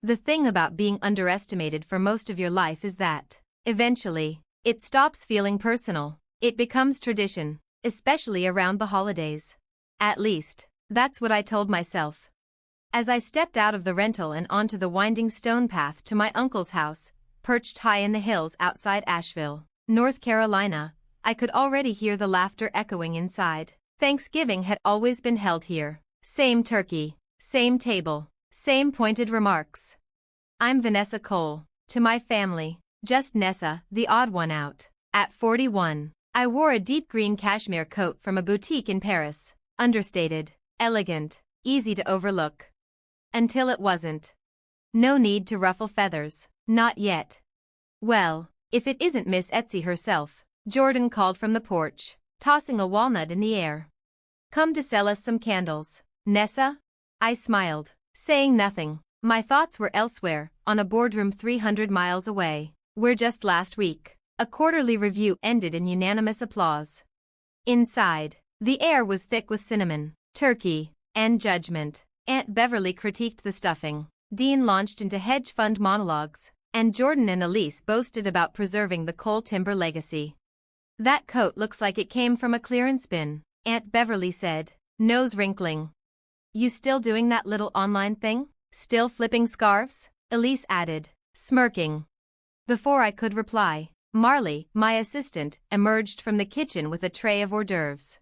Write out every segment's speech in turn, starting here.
The thing about being underestimated for most of your life is that, eventually, it stops feeling personal. It becomes tradition, especially around the holidays. At least, that's what I told myself. As I stepped out of the rental and onto the winding stone path to my uncle's house, perched high in the hills outside Asheville, North Carolina, I could already hear the laughter echoing inside. Thanksgiving had always been held here. Same turkey, same table, same pointed remarks. I'm Vanessa Cole. To my family, just Nessa, the odd one out. At 41, I wore a deep green cashmere coat from a boutique in Paris. Understated, elegant, easy to overlook. Until it wasn't. No need to ruffle feathers, not yet. Well, if it isn't Miss Etsy herself, Jordan called from the porch, tossing a walnut in the air. Come to sell us some candles, Nessa? I smiled, saying nothing. My thoughts were elsewhere, on a boardroom 300 miles away, where just last week, a quarterly review ended in unanimous applause. Inside, the air was thick with cinnamon, turkey, and judgment. Aunt Beverly critiqued the stuffing, Dean launched into hedge fund monologues, and Jordan and Elise boasted about preserving the Cole timber legacy. That coat looks like it came from a clearance bin, Aunt Beverly said, nose wrinkling. You still doing that little online thing? Still flipping scarves? Elise added, smirking. Before I could reply, Marley, my assistant, emerged from the kitchen with a tray of hors d'oeuvres.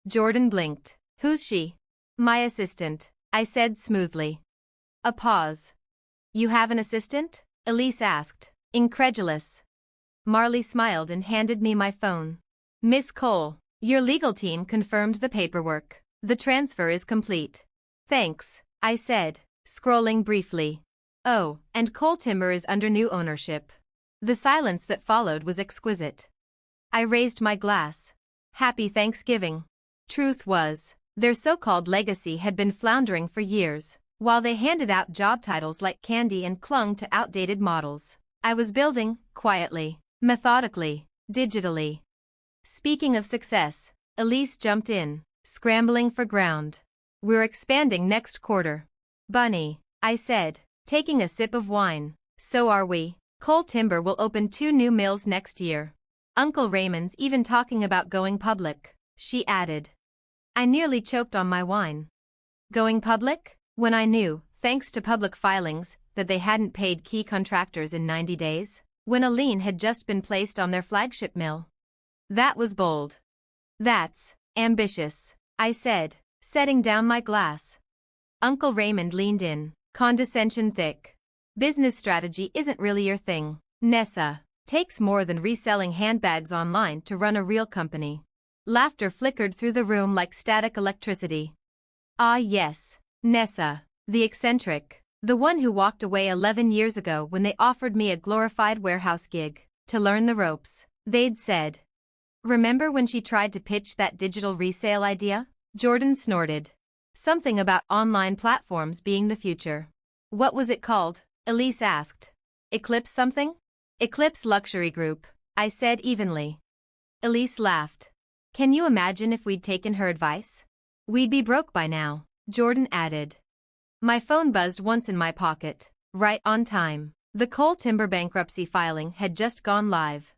Jordan blinked. Who's she? My assistant, I said smoothly. A pause. You have an assistant? Elise asked, incredulous. Marley smiled and handed me my phone. Miss Cole, your legal team confirmed the paperwork. The transfer is complete. Thanks, I said, scrolling briefly. Oh, and Cole Timber is under new ownership. The silence that followed was exquisite. I raised my glass. Happy Thanksgiving. Truth was, their so-called legacy had been floundering for years, while they handed out job titles like candy and clung to outdated models. I was building, quietly, methodically, digitally. Speaking of success, Elise jumped in, scrambling for ground. We're expanding next quarter. Bunny, I said, taking a sip of wine. So are we. Cole Timber will open 2 new mills next year. Uncle Raymond's even talking about going public, she added. I nearly choked on my wine. Going public? When I knew, thanks to public filings, that they hadn't paid key contractors in 90 days, when a lien had just been placed on their flagship mill. That was bold. That's ambitious, I said, setting down my glass. Uncle Raymond leaned in, condescension thick. Business strategy isn't really your thing, Nessa. Takes more than reselling handbags online to run a real company. Laughter flickered through the room like static electricity. Ah yes, Nessa, the eccentric, the one who walked away 11 years ago when they offered me a glorified warehouse gig, to learn the ropes, they'd said. Remember when she tried to pitch that digital resale idea? Jordan snorted. Something about online platforms being the future. What was it called? Elise asked. Eclipse something? Eclipse Luxury Group, I said evenly. Elise laughed. Can you imagine if we'd taken her advice? We'd be broke by now, Jordan added. My phone buzzed once in my pocket, right on time. The Cole Timber bankruptcy filing had just gone live.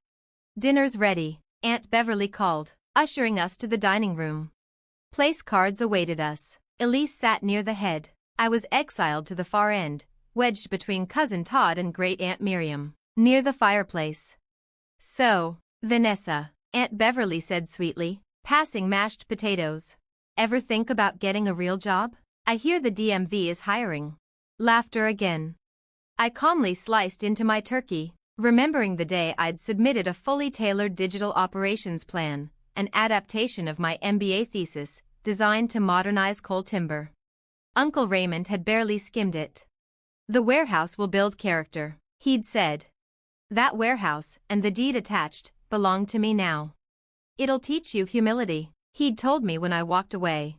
Dinner's ready, Aunt Beverly called, ushering us to the dining room. Place cards awaited us. Elise sat near the head. I was exiled to the far end, wedged between Cousin Todd and Great Aunt Miriam, near the fireplace. So, Vanessa, Aunt Beverly said sweetly, passing mashed potatoes. Ever think about getting a real job? I hear the DMV is hiring. Laughter again. I calmly sliced into my turkey, remembering the day I'd submitted a fully tailored digital operations plan, an adaptation of my MBA thesis, designed to modernize Cole Timber. Uncle Raymond had barely skimmed it. The warehouse will build character, he'd said. That warehouse, and the deed attached, belong to me now. It'll teach you humility, he'd told me when I walked away.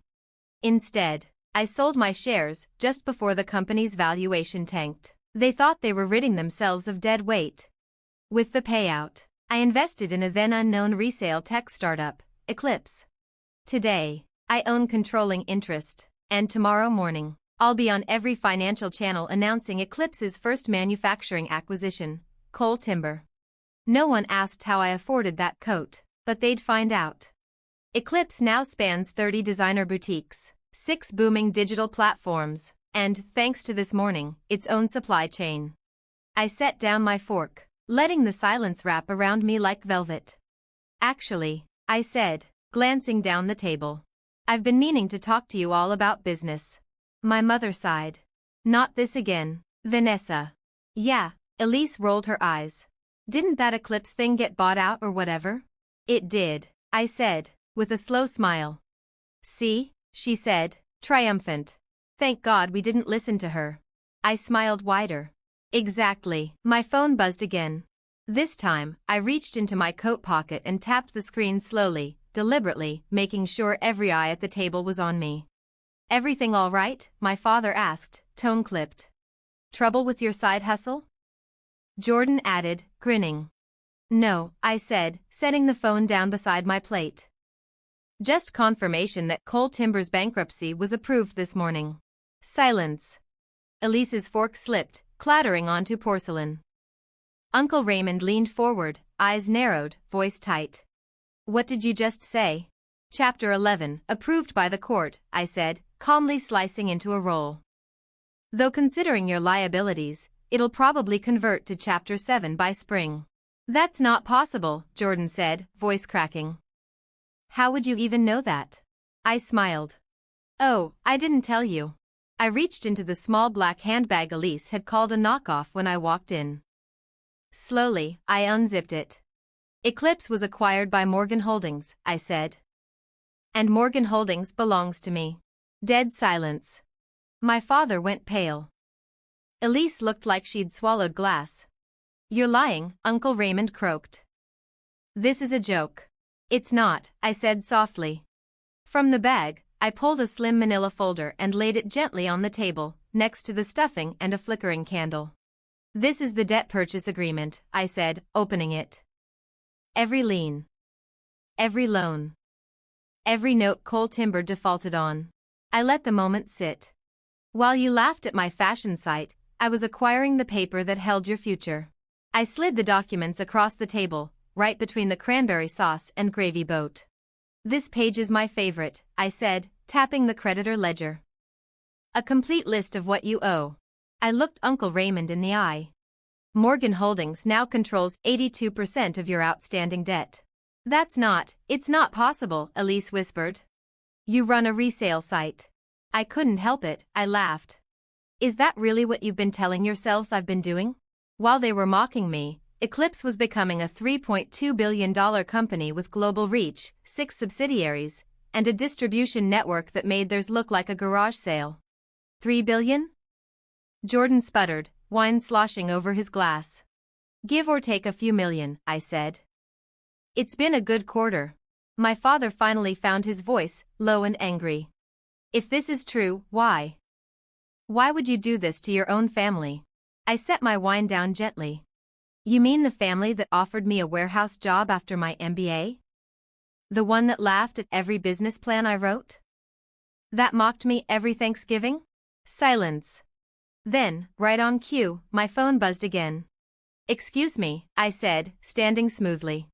Instead, I sold my shares just before the company's valuation tanked. They thought they were ridding themselves of dead weight. With the payout, I invested in a then-unknown resale tech startup, Eclipse. Today, I own controlling interest, and tomorrow morning, I'll be on every financial channel announcing Eclipse's first manufacturing acquisition, Cole Timber. No one asked how I afforded that coat, but they'd find out. Eclipse now spans 30 designer boutiques, 6 booming digital platforms, and, thanks to this morning, its own supply chain. I set down my fork, letting the silence wrap around me like velvet. Actually, I said, glancing down the table, I've been meaning to talk to you all about business. My mother sighed. Not this again, Vanessa. Yeah, Elise rolled her eyes. Didn't that Eclipse thing get bought out or whatever? It did, I said, with a slow smile. See, she said, triumphant. Thank God we didn't listen to her. I smiled wider. Exactly. My phone buzzed again. This time, I reached into my coat pocket and tapped the screen slowly, deliberately, making sure every eye at the table was on me. Everything all right? My father asked, tone clipped. Trouble with your side hustle? Jordan added, grinning. No, I said, setting the phone down beside my plate. Just confirmation that Cole Timber's bankruptcy was approved this morning. Silence. Elise's fork slipped, clattering onto porcelain. Uncle Raymond leaned forward, eyes narrowed, voice tight. What did you just say? Chapter 11, approved by the court, I said, calmly slicing into a roll. Though considering your liabilities, it'll probably convert to Chapter 7 by spring. That's not possible, Jordan said, voice cracking. How would you even know that? I smiled. Oh, I didn't tell you. I reached into the small black handbag Elise had called a knockoff when I walked in. Slowly, I unzipped it. Eclipse was acquired by Morgan Holdings, I said. And Morgan Holdings belongs to me. Dead silence. My father went pale. Elise looked like she'd swallowed glass. You're lying, Uncle Raymond croaked. This is a joke. It's not, I said softly. From the bag, I pulled a slim manila folder and laid it gently on the table, next to the stuffing and a flickering candle. This is the debt purchase agreement, I said, opening it. Every lien. Every loan. Every note Cole Timber defaulted on. I let the moment sit. While you laughed at my fashion site, I was acquiring the paper that held your future. I slid the documents across the table, right between the cranberry sauce and gravy boat. This page is my favorite, I said, tapping the creditor ledger. A complete list of what you owe. I looked Uncle Raymond in the eye. Morgan Holdings now controls 82% of your outstanding debt. It's not possible, Elise whispered. You run a resale site. I couldn't help it, I laughed. Is that really what you've been telling yourselves I've been doing? While they were mocking me, Eclipse was becoming a $3.2 billion company with global reach, 6 subsidiaries, and a distribution network that made theirs look like a garage sale. $3 billion? Jordan sputtered, wine sloshing over his glass. Give or take a few million, I said. It's been a good quarter. My father finally found his voice, low and angry. If this is true, why? Why would you do this to your own family? I set my wine down gently. You mean the family that offered me a warehouse job after my MBA? The one that laughed at every business plan I wrote? That mocked me every Thanksgiving? Silence. Then, right on cue, my phone buzzed again. Excuse me, I said, standing smoothly.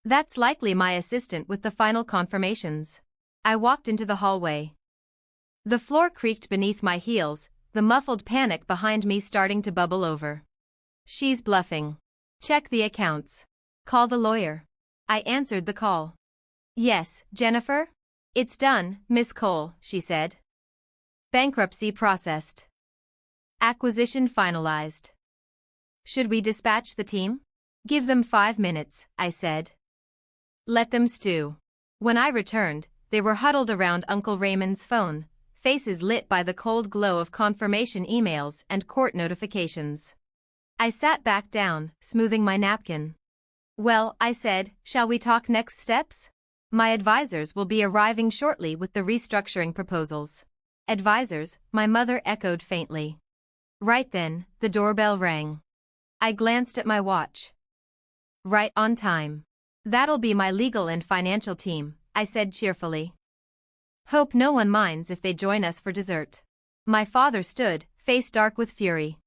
That's likely my assistant with the final confirmations. I walked into the hallway. The floor creaked beneath my heels, the muffled panic behind me starting to bubble over. She's bluffing. Check the accounts. Call the lawyer. I answered the call. Yes, Jennifer? It's done, Miss Cole, she said. Bankruptcy processed. Acquisition finalized. Should we dispatch the team? Give them 5 minutes, I said. Let them stew. When I returned, they were huddled around Uncle Raymond's phone, faces lit by the cold glow of confirmation emails and court notifications. I sat back down, smoothing my napkin. Well, I said, shall we talk next steps? My advisors will be arriving shortly with the restructuring proposals. Advisors, my mother echoed faintly. Right then, the doorbell rang. I glanced at my watch. Right on time. That'll be my legal and financial team, I said cheerfully. Hope no one minds if they join us for dessert. My father stood, face dark with fury.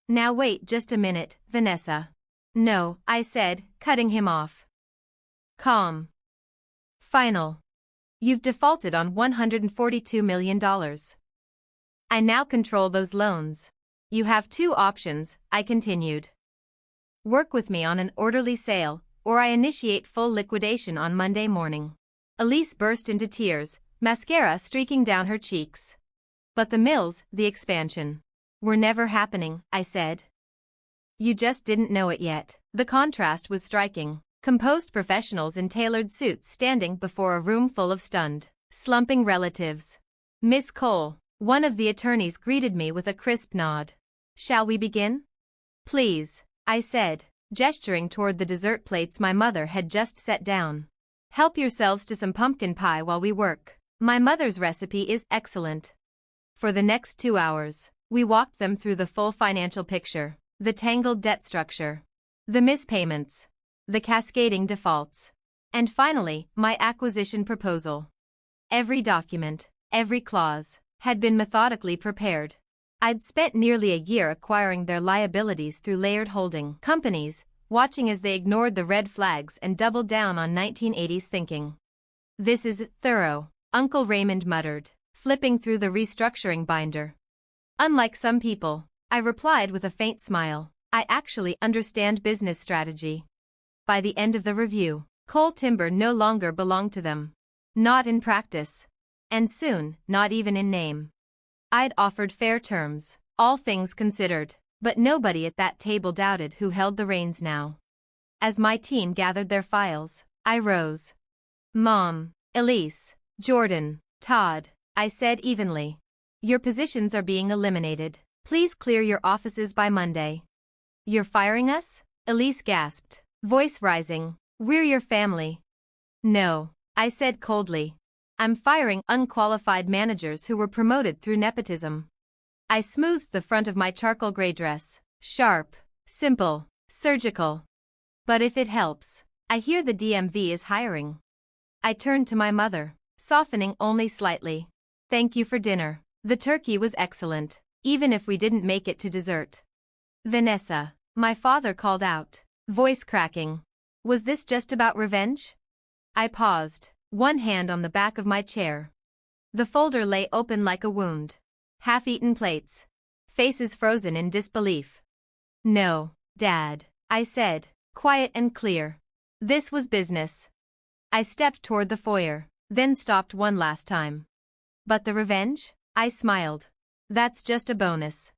Now wait just a minute, Vanessa. No, I said, cutting him off. Calm. Final. You've defaulted on $142 million. I now control those loans. You have two options, I continued. Work with me on an orderly sale, or I initiate full liquidation on Monday morning. Elise burst into tears, mascara streaking down her cheeks. But the mills, the expansion, were never happening, I said. You just didn't know it yet. The contrast was striking. Composed professionals in tailored suits standing before a room full of stunned, slumping relatives. Miss Cole, one of the attorneys, greeted me with a crisp nod. Shall we begin? Please, I said, gesturing toward the dessert plates my mother had just set down. Help yourselves to some pumpkin pie while we work. My mother's recipe is excellent. For the next 2 hours, we walked them through the full financial picture, the tangled debt structure, the mispayments, the cascading defaults, and finally, my acquisition proposal. Every document, every clause, had been methodically prepared. I'd spent nearly a year acquiring their liabilities through layered holding companies, watching as they ignored the red flags and doubled down on 1980s thinking. This is thorough, Uncle Raymond muttered, flipping through the restructuring binder. Unlike some people, I replied with a faint smile, I actually understand business strategy. By the end of the review, Cole Timber no longer belonged to them. Not in practice. And soon, not even in name. I'd offered fair terms, all things considered, but nobody at that table doubted who held the reins now. As my team gathered their files, I rose. Mom, Elise, Jordan, Todd, I said evenly. Your positions are being eliminated. Please clear your offices by Monday. You're firing us? Elise gasped, voice rising. We're your family. No, I said coldly. I'm firing unqualified managers who were promoted through nepotism. I smoothed the front of my charcoal gray dress. Sharp, simple, surgical. But if it helps, I hear the DMV is hiring. I turned to my mother, softening only slightly. Thank you for dinner. The turkey was excellent, even if we didn't make it to dessert. Vanessa, my father called out, voice cracking. Was this just about revenge? I paused, one hand on the back of my chair. The folder lay open like a wound. Half-eaten plates. Faces frozen in disbelief. No, Dad, I said, quiet and clear. This was business. I stepped toward the foyer, then stopped one last time. But the revenge? I smiled. That's just a bonus.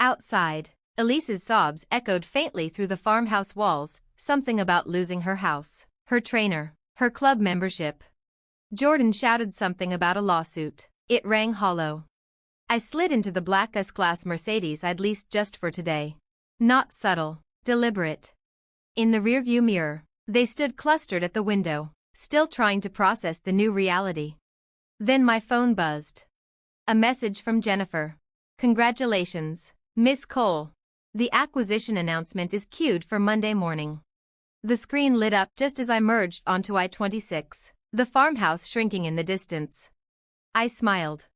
Outside, Elise's sobs echoed faintly through the farmhouse walls, something about losing her house, her trainer, her club membership. Jordan shouted something about a lawsuit. It rang hollow. I slid into the black S-Class Mercedes I'd leased just for today. Not subtle, deliberate. In the rearview mirror, they stood clustered at the window, still trying to process the new reality. Then my phone buzzed. A message from Jennifer. Congratulations, Miss Cole. The acquisition announcement is queued for Monday morning. The screen lit up just as I merged onto I-26, the farmhouse shrinking in the distance. I smiled.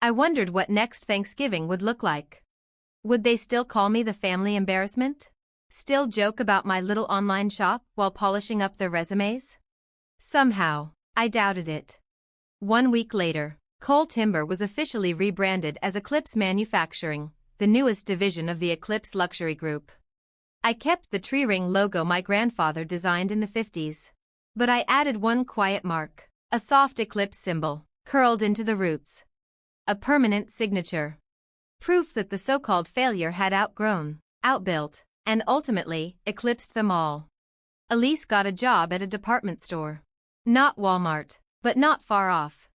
I wondered what next Thanksgiving would look like. Would they still call me the family embarrassment? Still joke about my little online shop while polishing up their resumes? Somehow, I doubted it. 1 week later, Cole Timber was officially rebranded as Eclipse Manufacturing, the newest division of the Eclipse Luxury Group. I kept the tree ring logo my grandfather designed in the 50s. But I added one quiet mark, a soft eclipse symbol, curled into the roots. A permanent signature. Proof that the so-called failure had outgrown, outbuilt, and ultimately, eclipsed them all. Elise got a job at a department store. Not Walmart, but not far off.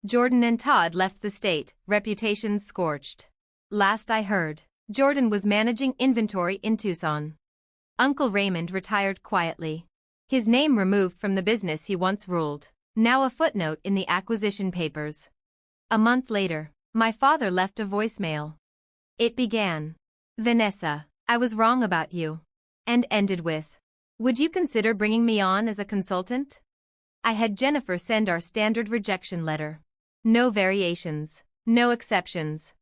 Jordan and Todd left the state, reputations scorched. Last I heard, Jordan was managing inventory in Tucson. Uncle Raymond retired quietly. His name removed from the business he once ruled, now a footnote in the acquisition papers. A month later, my father left a voicemail. It began, Vanessa, I was wrong about you. And ended with, would you consider bringing me on as a consultant? I had Jennifer send our standard rejection letter. No variations. No exceptions.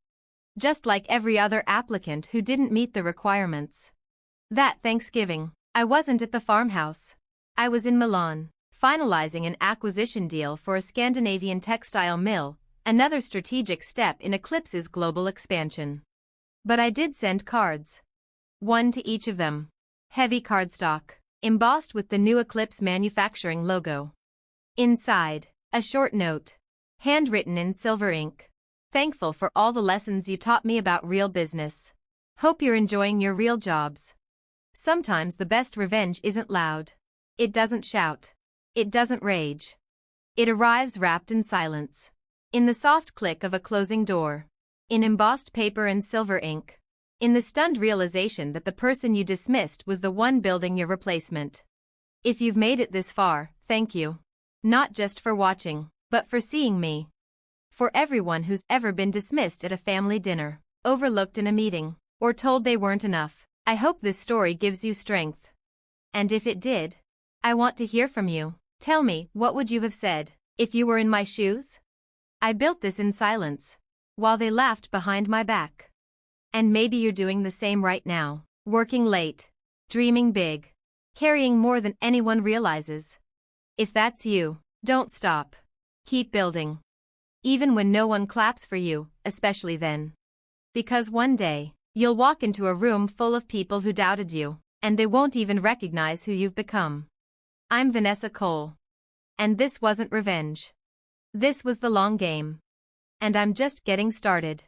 Just like every other applicant who didn't meet the requirements. That Thanksgiving, I wasn't at the farmhouse. I was in Milan, finalizing an acquisition deal for a Scandinavian textile mill, another strategic step in Eclipse's global expansion. But I did send cards. One to each of them. Heavy cardstock, embossed with the new Eclipse manufacturing logo. Inside, a short note, handwritten in silver ink. Thankful for all the lessons you taught me about real business. Hope you're enjoying your real jobs. Sometimes the best revenge isn't loud. It doesn't shout. It doesn't rage. It arrives wrapped in silence. In the soft click of a closing door. In embossed paper and silver ink. In the stunned realization that the person you dismissed was the one building your replacement. If you've made it this far, thank you. Not just for watching, but for seeing me. For everyone who's ever been dismissed at a family dinner, overlooked in a meeting, or told they weren't enough, I hope this story gives you strength. And if it did, I want to hear from you. Tell me, what would you have said if you were in my shoes? I built this in silence, while they laughed behind my back. And maybe you're doing the same right now, working late, dreaming big, carrying more than anyone realizes. If that's you, don't stop. Keep building. Even when no one claps for you, especially then. Because one day, you'll walk into a room full of people who doubted you, and they won't even recognize who you've become. I'm Vanessa Cole. And this wasn't revenge. This was the long game. And I'm just getting started.